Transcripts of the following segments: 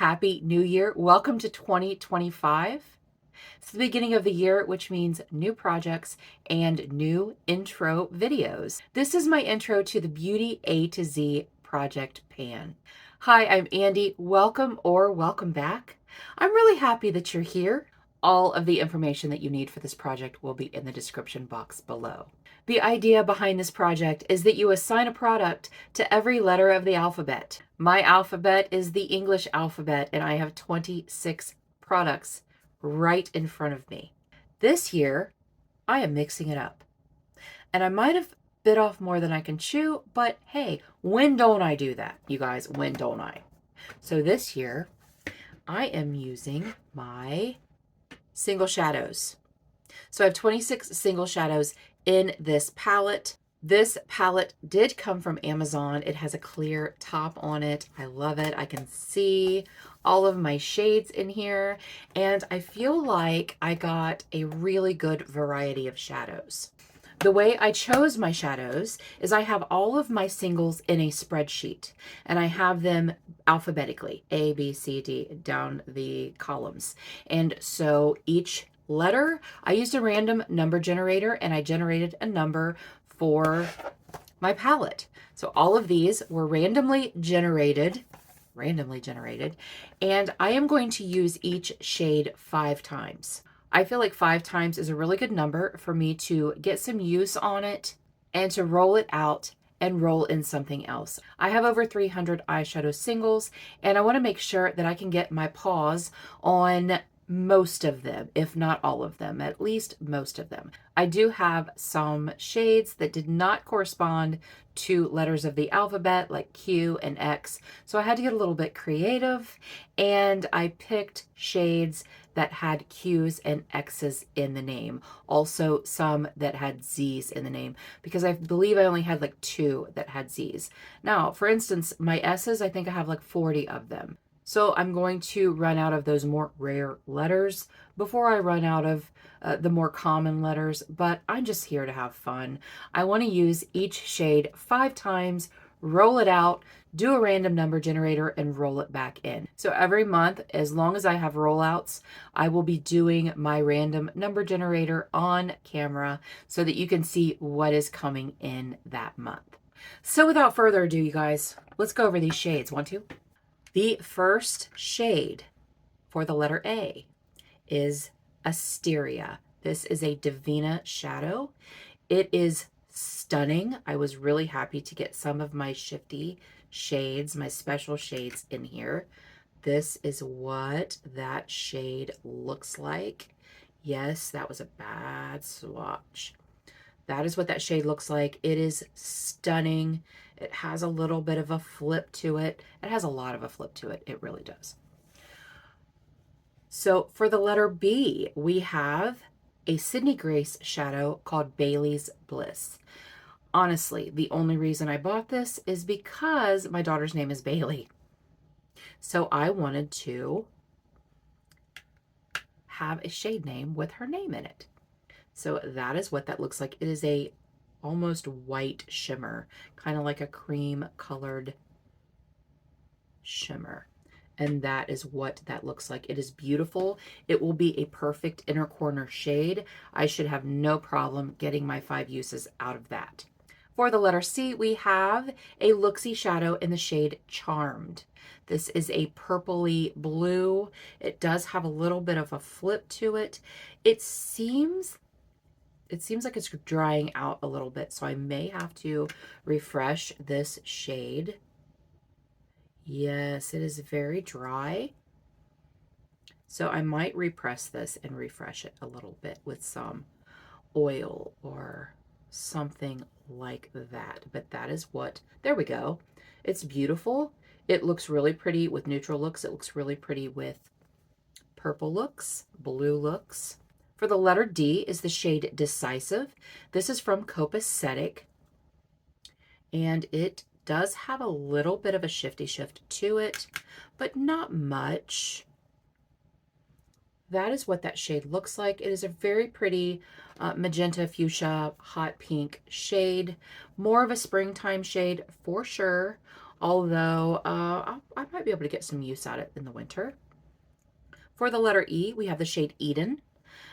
Happy New Year. Welcome to 2025. It's the beginning of the year, which means new projects and new intro videos. This is my intro to the Beauty A to Z project pan. Hi, I'm Andi. Welcome or welcome back. I'm really happy that you're here. All of the information that you need for this project will be in the description box below. The idea behind this project is that you assign a product to every letter of the alphabet. My alphabet is the English alphabet, and I have 26 products right in front of me. This year, I am mixing it up. And I might have bit off more than I can chew, but hey, when don't I do that, you guys? When don't I? So this year, I am using my single shadows. So I have 26 single shadows in this palette. This palette did come from Amazon. It has a clear top on it. I love it. I can see all of my shades in here, and I feel like I got a really good variety of shadows. The way I chose my shadows is I have all of my singles in a spreadsheet, and I have them alphabetically, A, B, C, D, down the columns. And so each letter, I used a random number generator, and I generated a number for my palette. So all of these were randomly generated, and I am going to use each shade 5 times. I feel like 5 times is a really good number for me to get some use on it and to roll it out and roll in something else. I have over 300 eyeshadow singles, and I want to make sure that I can get my paws on most of them, if not all of them, at least most of them. I do have some shades that did not correspond to letters of the alphabet like Q and X, so I had to get a little bit creative, and I picked shades that had Q's and X's in the name. Also some that had Z's in the name, because I believe I only had like 2 that had Z's. Now, for instance, my S's, I think I have like 40 of them. So I'm going to run out of those more rare letters before I run out of the more common letters, but I'm just here to have fun. I want to use each shade 5 times, roll it out, do a random number generator, and roll it back in. So every month, as long as I have rollouts, I will be doing my random number generator on camera so that you can see what is coming in that month. So without further ado, you guys, let's go over these shades. Want to? The first shade for the letter A is Asteria. This is a Divina shadow. It is stunning. I was really happy to get some of my shifty shades, my special shades in here. This is what that shade looks like. Yes, that was a bad swatch. That is what that shade looks like. It is stunning. It has a little bit of a flip to it. It has a lot of a flip to it. It really does. So for the letter B, we have a Sydney Grace shadow called Bailey's Bliss. Honestly, the only reason I bought this is because my daughter's name is Bailey. So I wanted to have a shade name with her name in it. So that is what that looks like. It is a almost white shimmer, kind of like a cream colored shimmer. And that is what that looks like. It is beautiful. It will be a perfect inner corner shade. I should have no problem getting my 5 uses out of that. For the letter C, we have a Looksy shadow in the shade Charmed. This is a purpley blue. It does have a little bit of a flip to it. It seems like it's drying out a little bit, so I may have to refresh this shade. Yes, it is very dry. So I might repress this and refresh it a little bit with some oil or something like that. But that is what, there we go. It's beautiful. It looks really pretty with neutral looks. It looks really pretty with purple looks, blue looks. For the letter D is the shade Decisive. This is from Copacetic, and it does have a little bit of a shifty shift to it, but not much. That is what that shade looks like. It is a very pretty magenta, fuchsia, hot pink shade. More of a springtime shade for sure. although I might be able to get some use out of it in the winter. For the letter E, we have the shade Eden.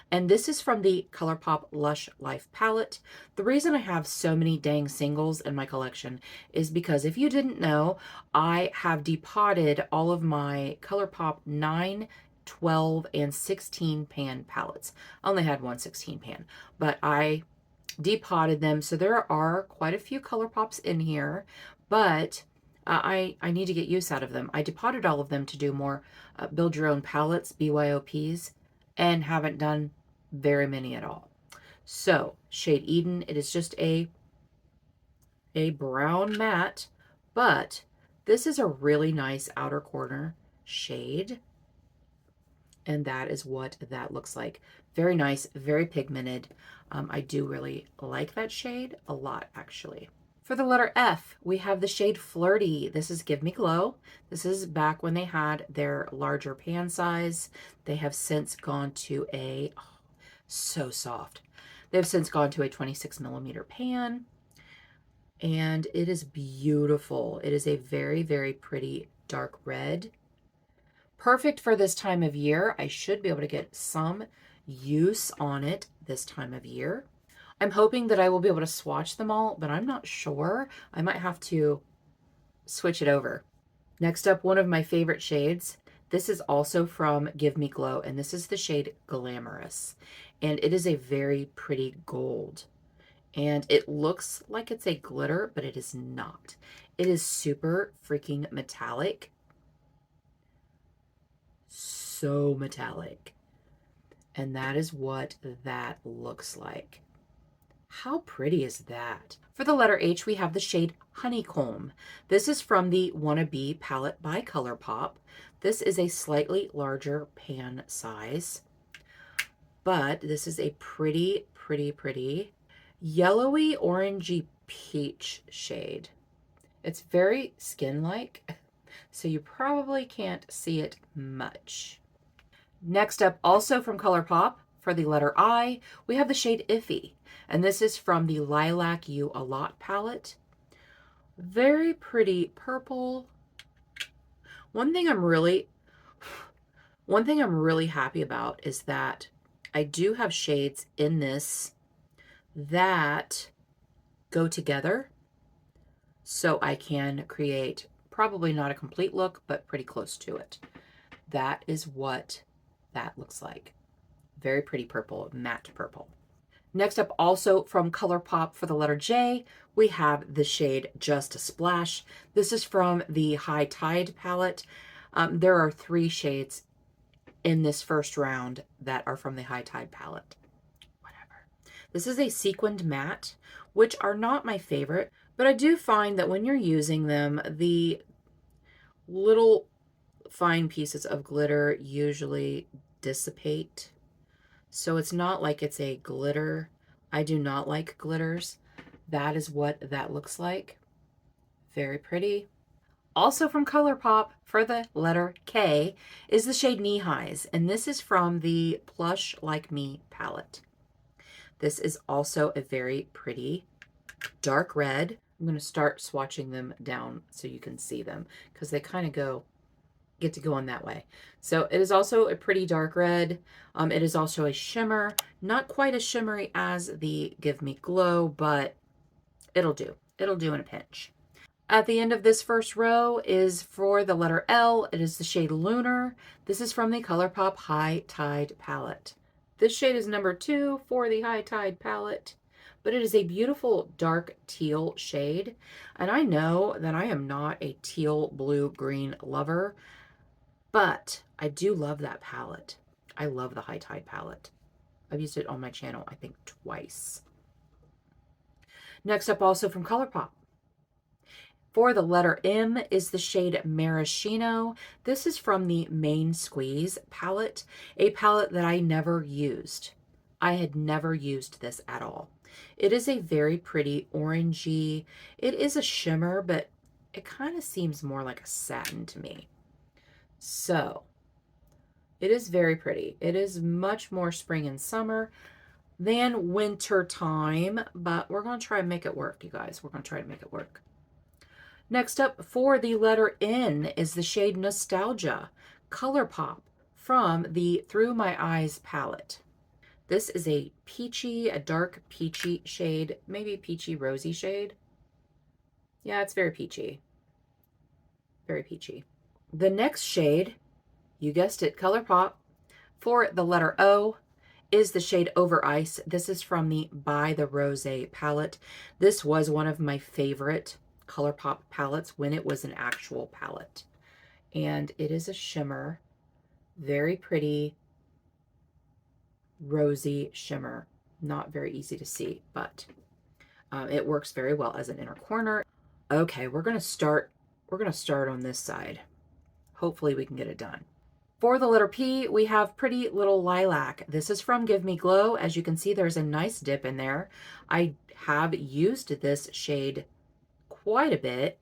And this is from the ColourPop Lush Life palette. The reason I have so many dang singles in my collection is because if you didn't know, I have depotted all of my ColourPop 9, 12, and 16 pan palettes. I only had one 16 pan, but I depotted them. So there are quite a few ColourPops in here, but I need to get use out of them. I depotted all of them to do more build your own palettes, BYOPs, and haven't done very many at all. So shade Eden, it is just a brown matte, but this is a really nice outer corner shade. And that is what that looks like. Very nice, very pigmented. I do really like that shade a lot, actually. For the letter F, we have the shade Flirty. This is Give Me Glow. This is back when they had their larger pan size. They have since gone to a, oh, so soft. They've since gone to a 26 millimeter pan. And it is beautiful. It is a very, very pretty dark red. Perfect for this time of year. I should be able to get some use on it this time of year. I'm hoping that I will be able to swatch them all, but I'm not sure. I might have to switch it over. Next up, one of my favorite shades. This is also from Give Me Glow, and this is the shade Glamorous. And it is a very pretty gold. And it looks like it's a glitter, but it is not. It is super freaking metallic. So metallic. And that is what that looks like. How pretty is that? For the letter H, we have the shade Honeycomb. This is from the Wannabe palette by ColourPop. This is a slightly larger pan size, but this is a pretty, pretty, pretty yellowy, orangey peach shade. It's very skin-like, so you probably can't see it much. Next up, also from ColourPop, for the letter I, we have the shade Iffy. And this is from the Lilac You A Lot palette. Very pretty purple. One thing I'm really happy about is that I do have shades in this that go together. So I can create probably not a complete look, but pretty close to it. That is what that looks like. Very pretty purple, matte purple. Next up, also from ColourPop for the letter J, we have the shade Just a Splash. This is from the High Tide palette. There are 3 shades in this first round that are from the High Tide palette. Whatever. This is a sequined matte, which are not my favorite, but I do find that when you're using them, the little fine pieces of glitter usually dissipate. So it's not like it's a glitter. I do not like glitters. That is what that looks like. Very pretty. Also from ColourPop for the letter K is the shade Knee Highs, and this is from the Plush Like Me palette. This is also a very pretty dark red. I'm going to start swatching them down so you can see them because they kind of get to go on that way. So it is also a pretty dark red. It is also a shimmer, not quite as shimmery as the Give Me Glow, but it'll do. It'll do in a pinch. At the end of this first row is for the letter L. It is the shade Lunar. This is from the ColourPop High Tide palette. This shade is number 2 for the High Tide palette, but it is a beautiful dark teal shade. And I know that I am not a teal, blue, green lover, but I do love that palette. I love the High Tide palette. I've used it on my channel, I think, twice. Next up, also from ColourPop. For the letter M is the shade Maraschino. This is from the Main Squeeze palette, a palette that I never used. I had never used this at all. It is a very pretty orangey. It is a shimmer, but it kind of seems more like a satin to me. So it is very pretty. It is much more spring and summer than winter time, but we're going to try and make it work, you guys. We're going to try to make it work. Next up for the letter N is the shade Nostalgia ColourPop from the Through My Eyes palette. This is a peachy, a dark peachy shade, maybe peachy rosy shade. Yeah, it's very peachy. Very peachy. The next shade, you guessed it, ColourPop, for the letter O is the shade Over Ice. This is from the By the Rose palette. This was one of my favorite ColourPop palettes when it was an actual palette. And it is a shimmer, very pretty, rosy shimmer. Not very easy to see, but it works very well as an inner corner. Okay, we're gonna start on this side. Hopefully we can get it done. For the letter P, we have Pretty Little Lilac. This is from Give Me Glow. As you can see, there's a nice dip in there. I have used this shade quite a bit.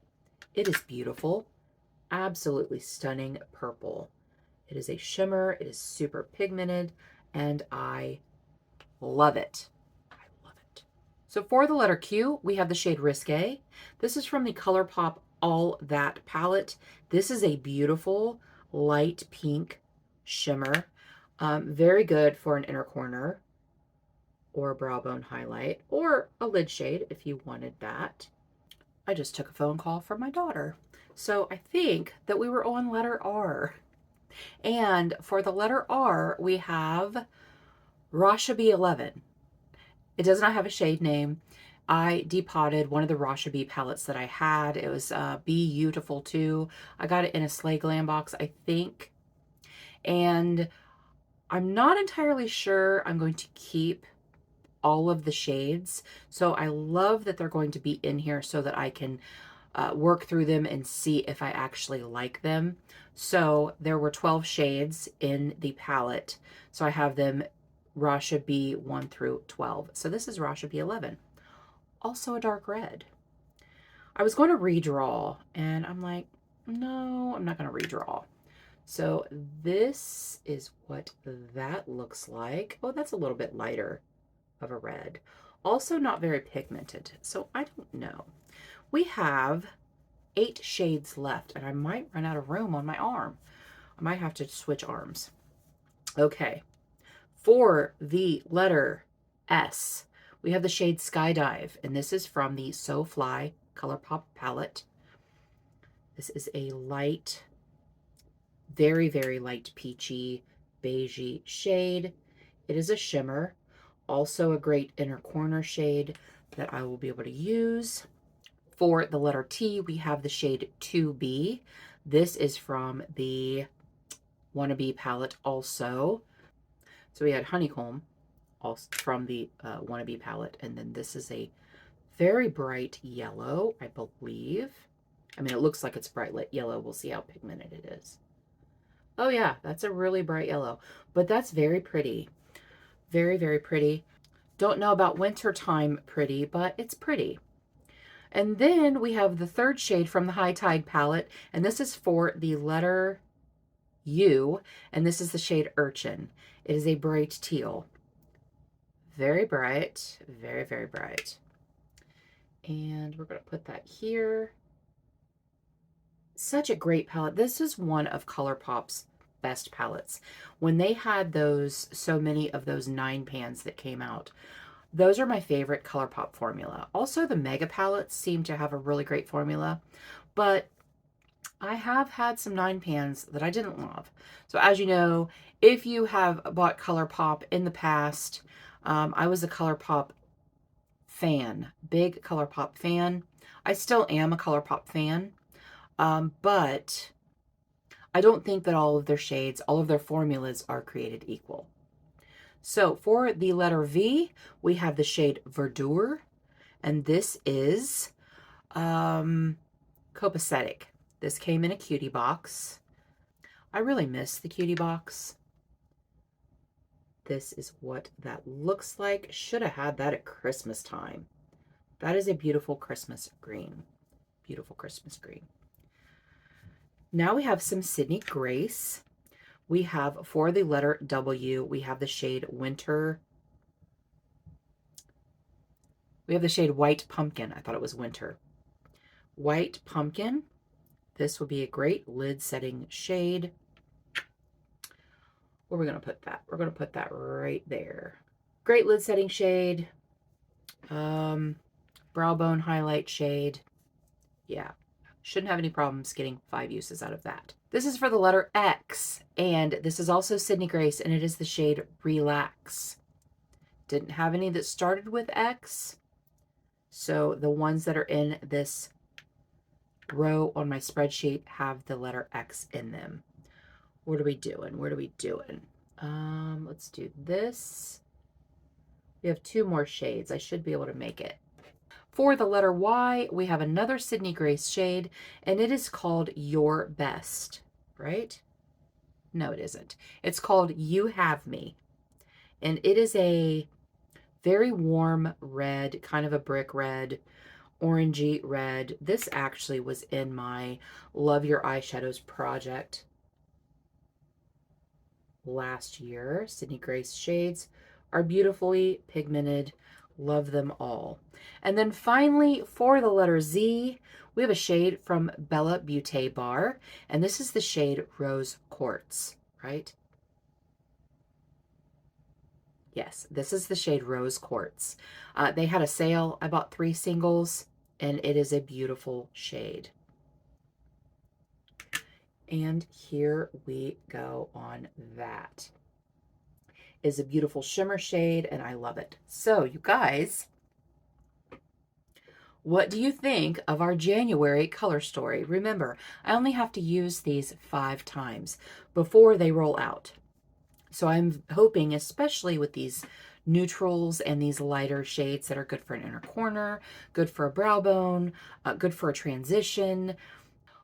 It is beautiful. Absolutely stunning purple. It is a shimmer. It is super pigmented, and I love it. I love it. So for the letter Q, we have the shade Risque. This is from the ColourPop All That palette. This is a beautiful light pink shimmer. Very good for an inner corner or a brow bone highlight or a lid shade if you wanted that. I just took a phone call from my daughter. So I think that we were on letter R. And for the letter R, we have Rasha 11. It does not have a shade name. I depotted one of the Rasha B palettes that I had. It was Beautiful too. I got it in a Slay Glam box, I think. And I'm not entirely sure I'm going to keep all of the shades. So I love that they're going to be in here so that I can work through them and see if I actually like them. So there were 12 shades in the palette. So I have them Rasha B 1 through 12. So this is Rasha B 11. Also a dark red. I was going to redraw and I'm like, no, I'm not going to redraw. So this is what that looks like. Oh, that's a little bit lighter of a red. Also not very pigmented. So I don't know. We have 8 shades left and I might run out of room on my arm. I might have to switch arms. Okay. For the letter S, we have the shade Skydive, and this is from the So Fly ColourPop palette. This is a light, very, very light peachy, beigey shade. It is a shimmer, also a great inner corner shade that I will be able to use. For the letter T, we have the shade 2B. This is from the Wannabe palette also. So we had Honeycomb also from the Wannabe palette, and then this is a very bright yellow, I believe. I mean, it looks like it's bright yellow. We'll see how pigmented it is. Oh yeah, that's a really bright yellow, but that's very pretty. Very, very pretty. Don't know about wintertime pretty, but it's pretty. And then we have the third shade from the High Tide palette, and this is for the letter U, and this is the shade Urchin. It is a bright teal. Very bright, very, very bright. And we're going to put that here. Such a great palette. This is one of ColourPop's best palettes. When they had those, so many of those 9 pans that came out, those are my favorite ColourPop formula. Also, the Mega palettes seem to have a really great formula, but I have had some 9 pans that I didn't love. So as you know, if you have bought ColourPop in the past, I was a ColourPop fan, big ColourPop fan. I still am a ColourPop fan, but I don't think that all of their shades, all of their formulas are created equal. So for the letter V, we have the shade Verdure, and this is Copacetic. This came in a cutie box. I really miss the cutie box. This is what that looks like. Should have had that at Christmas time. That is a beautiful Christmas green. Beautiful Christmas green. Now we have some Sydney Grace. We have, for the letter W, we have the shade Winter. We have the shade White Pumpkin. I thought it was Winter. White Pumpkin. This would be a great lid setting shade. Where are we going to put that? We're going to put that right there. Great lid setting shade. Brow bone highlight shade. Yeah, shouldn't have any problems getting 5 uses out of that. This is for the letter X, and this is also Sydney Grace, and it is the shade Relax. Didn't have any that started with X, so the ones that are in this row on my spreadsheet have the letter X in them. What are we doing? What are we doing? Let's do this. We have 2 more shades. I should be able to make it. For the letter Y, we have another Sydney Grace shade, and it is called Your Best, right? No, it isn't. It's called You Have Me, and it is a very warm red, kind of a brick red, orangey red. This actually was in my Love Your Eyeshadows project last year. Sydney Grace shades are beautifully pigmented. Love them all. And then finally, for the letter Z, we have a shade from Bella Beauté Bar, and this is the shade Rose Quartz, right? Yes, this is the shade Rose Quartz. They had a sale. I bought 3 singles, and it is a beautiful shade. And here we go on that. Is a beautiful shimmer shade, and I love it. So, you guys, what do you think of our January color story? Remember, I only have to use these 5 times before they roll out. So I'm hoping, especially with these neutrals and these lighter shades that are good for an inner corner, good for a brow bone, good for a transition.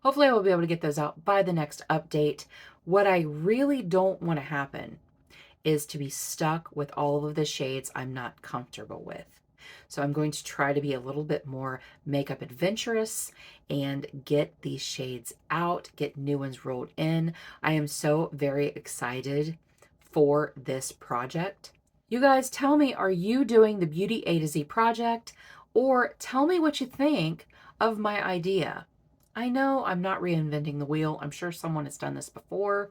Hopefully I will be able to get those out by the next update. What I really don't want to happen is to be stuck with all of the shades I'm not comfortable with. So I'm going to try to be a little bit more makeup adventurous and get these shades out, get new ones rolled in. I am so very excited for this project. You guys, tell me, are you doing the Beauty A to Z project? Or tell me what you think of my idea. I know I'm not reinventing the wheel. I'm sure someone has done this before,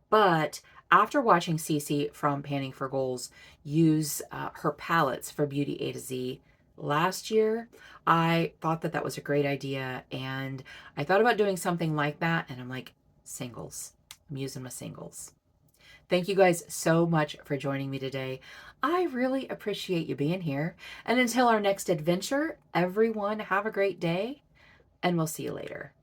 but after watching Cici from Panning for Goals use her palettes for Beauty A to Z last year, I thought that that was a great idea, and I thought about doing something like that, and I'm like, singles. I'm using my singles. Thank you guys so much for joining me today. I really appreciate you being here, and until our next adventure, everyone have a great day, and we'll see you later.